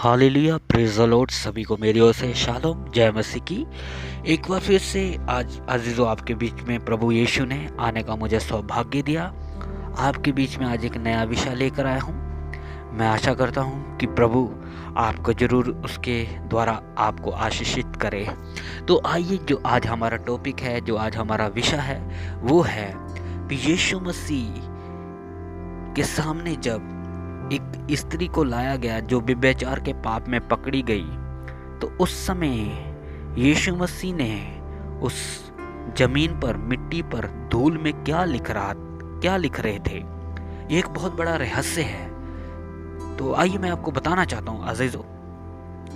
Hallelujah, praise the Lord. सभी को मेरी ओर से शालोम, जय मसीह की। एक बार फिर से आज अजीजों आपके बीच में प्रभु यीशु ने आने का मुझे सौभाग्य दिया। आपके बीच में आज एक नया विषय लेकर आया हूँ। मैं आशा करता हूँ कि प्रभु आपको जरूर उसके द्वारा आपको आशीषित करे। तो आइए, जो आज हमारा टॉपिक है, जो आज हमारा विषय है, वो है यीशु मसीह के सामने जब एक स्त्री को लाया गया जो व्यभिचार के पाप में पकड़ी गई, तो उस समय यीशु मसीह ने उस जमीन पर, मिट्टी पर, धूल में क्या लिख रहे थे। ये एक बहुत बड़ा रहस्य है। तो आइए मैं आपको बताना चाहता हूँ अजीजों,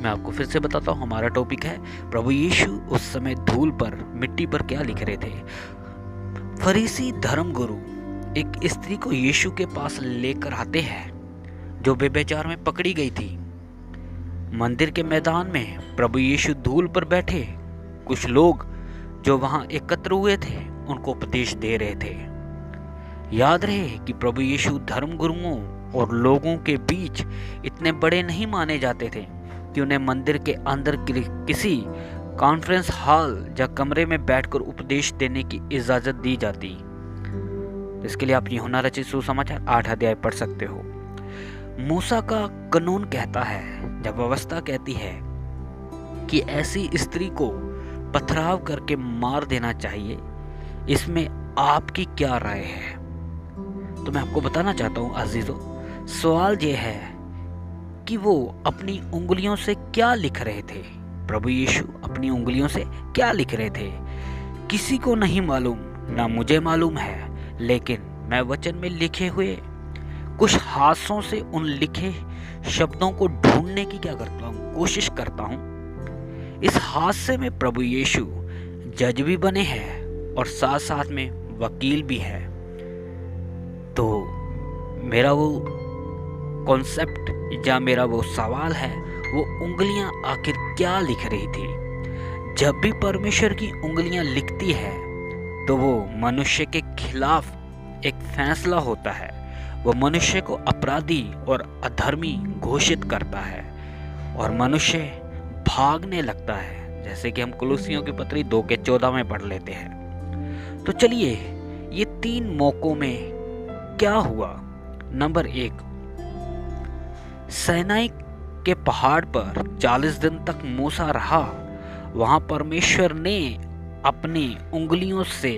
मैं आपको फिर से बताता हूँ। हमारा टॉपिक है प्रभु यीशु उस समय धूल पर, मिट्टी पर क्या लिख रहे थे। फरीसी धर्मगुरु एक स्त्री को यीशु के पास लेकर आते हैं जो व्यभिचार में पकड़ी गई थी। मंदिर के मैदान में प्रभु यीशु धूल पर बैठे कुछ लोग जो वहां एकत्र हुए थे उनको उपदेश दे रहे थे। याद रहे कि प्रभु यीशु धर्मगुरुओं और लोगों के बीच इतने बड़े नहीं माने जाते थे कि उन्हें मंदिर के अंदर किसी कॉन्फ्रेंस हॉल या कमरे में बैठकर उपदेश देने की इजाजत दी जाती। इसके लिए आप यूहन्ना रचित सुसमाचार 8 अध्याय पढ़ सकते हो। मूसा का कानून कहता है, जब व्यवस्था कहती है कि ऐसी स्त्री को पथराव करके मार देना चाहिए, इसमें आपकी क्या राय है? तो मैं आपको बताना चाहता हूं अजीजों, सवाल यह है कि वो अपनी उंगलियों से क्या लिख रहे थे। प्रभु यीशु अपनी उंगलियों से क्या लिख रहे थे किसी को नहीं मालूम, ना मुझे मालूम है, लेकिन मैं वचन में लिखे हुए कुछ हाथों से उन लिखे शब्दों को ढूंढने की कोशिश करता हूं। इस हादसे में प्रभु यीशु जज भी बने हैं और साथ साथ में वकील भी है। तो मेरा वो कॉन्सेप्ट या मेरा वो सवाल है, वो उंगलियां आखिर क्या लिख रही थी। जब भी परमेश्वर की उंगलियां लिखती है तो वो मनुष्य के खिलाफ एक फैसला होता है। वो मनुष्य को अपराधी और अधर्मी घोषित करता है और मनुष्य भागने लगता है, जैसे कि हम कुलुसियों की पत्री 2:14 में पढ़ लेते हैं। तो चलिए, ये 3 मौकों में क्या हुआ। नंबर 1, सैनाई के पहाड़ पर 40 दिन तक मूसा रहा। वहां परमेश्वर ने अपनी उंगलियों से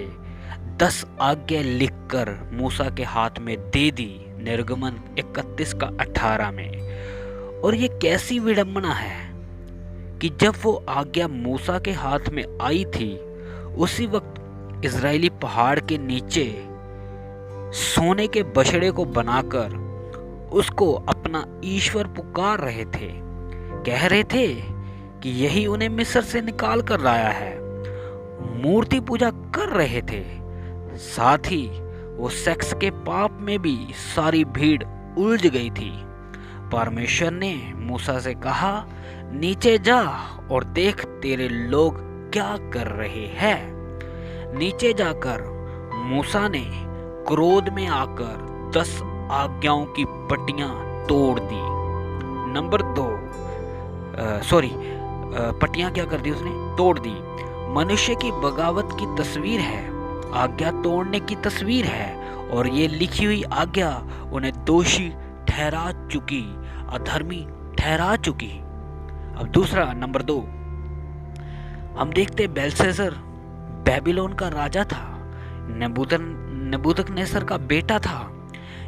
10 आज्ञा लिखकर मूसा के हाथ में दे दी, निर्गमन 31:18 में। और ये कैसी विडंबना है कि जब वो आज्ञा मूसा के हाथ में आई थी, उसी वक्त इजरायली पहाड़ के नीचे सोने के बछड़े को बनाकर उसको अपना ईश्वर पुकार रहे थे। कह रहे थे कि यही उन्हें मिस्र से निकाल कर लाया है। मूर्ति पूजा कर रहे थे। साथ ही वो सेक्स के पाप में भी सारी भीड़ उलझ गई थी। परमेश्वर ने मूसा से कहा, नीचे जा और देख तेरे लोग क्या कर रहे हैं। नीचे जाकर मूसा ने क्रोध में आकर 10 आज्ञाओं की पट्टियां तोड़ दी। नंबर 2, पट्टियां क्या कर दी उसने? तोड़ दी। मनुष्य की बगावत की तस्वीर है, आज्ञा तोड़ने की तस्वीर है, और ये लिखी हुई आज्ञा उन्हें दोषी ठहरा चुकी, अधर्मी ठहरा चुकी। अब दूसरा, नंबर 2, हम देखते बेलशस्सर बेबीलोन का राजा था, नबूकदनेस्सर का बेटा था।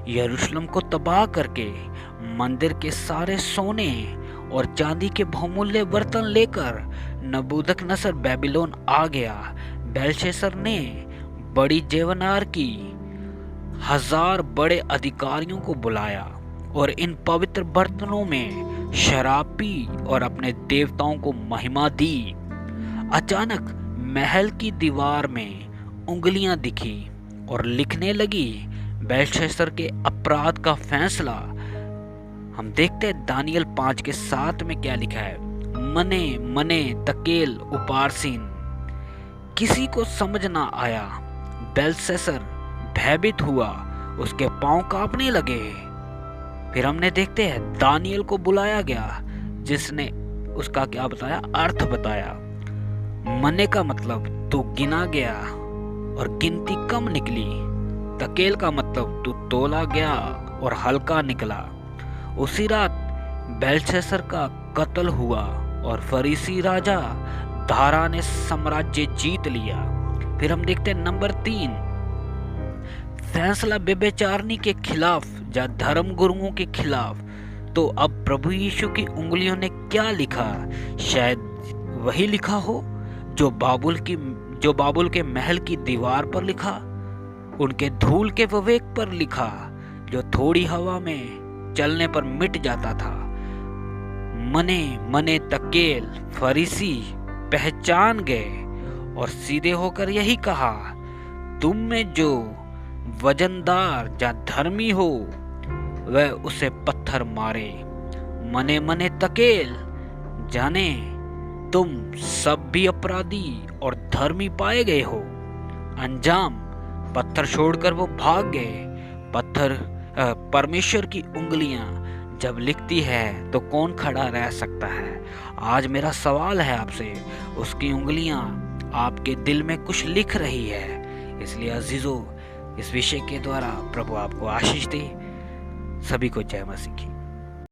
यरूशलेम को तबाह करके मंदिर के सारे सोने और चांदी के बहुमूल्य बर्तन लेकर नबूकदनेस्सर बेबीलोन आ गया। बेलशस्सर ने बड़ी जेवनार की 1000 बड़े अधिकारियों को बुलाया और इन पवित्र बर्तनों में शराब पी और अपने देवताओं को महिमा दी। अचानक महल की दीवार में उंगलियां दिखी और लिखने लगी बेलशस्सर के अपराध का फैसला। हम देखते हैं दानियल 5:7 में क्या लिखा है, मने मने तकेल उपारसीन। किसी को समझ ना आया। बेलशस्सर भयभीत हुआ, उसके पांव कांपने लगे। फिर हमने देखते हैं दानियल को बुलाया गया। जिसने उसका क्या बताया, अर्थ बताया। मने का मतलब तू गिना गया और गिनती कम निकली। तकेल का मतलब तू तोला गया और हल्का निकला। उसी रात बेलशस्सर का कत्ल हुआ और फरीसी राजा दारा ने साम्राज्य जीत लिया। फिर हम देखते हैं नंबर 3, फैसला व्यभिचारिणी के खिलाफ या धर्म गुरुओं के खिलाफ। तो अब प्रभु यीशु की उंगलियों ने क्या लिखा? शायद वही लिखा हो जो बाबुल के महल की दीवार पर लिखा, उनके धूल के विवेक पर लिखा, जो थोड़ी हवा में चलने पर मिट जाता था। मने मने तकेल फरीसी पहचान गए और सीधे होकर यही कहा, तुम में जो वजनदार या धर्मी हो वह उसे पत्थर मारे। मने मने तकेल जाने तुम सब भी अपराधी और धर्मी पाए गए हो। अंजाम, पत्थर छोड़कर वो भाग गए। परमेश्वर की उंगलियां जब लिखती है तो कौन खड़ा रह सकता है? आज मेरा सवाल है आपसे, उसकी उंगलियां आपके दिल में कुछ लिख रही है। इसलिए अजीजों, इस विषय के द्वारा प्रभु आपको आशीष दे। सभी को जय मसीह की।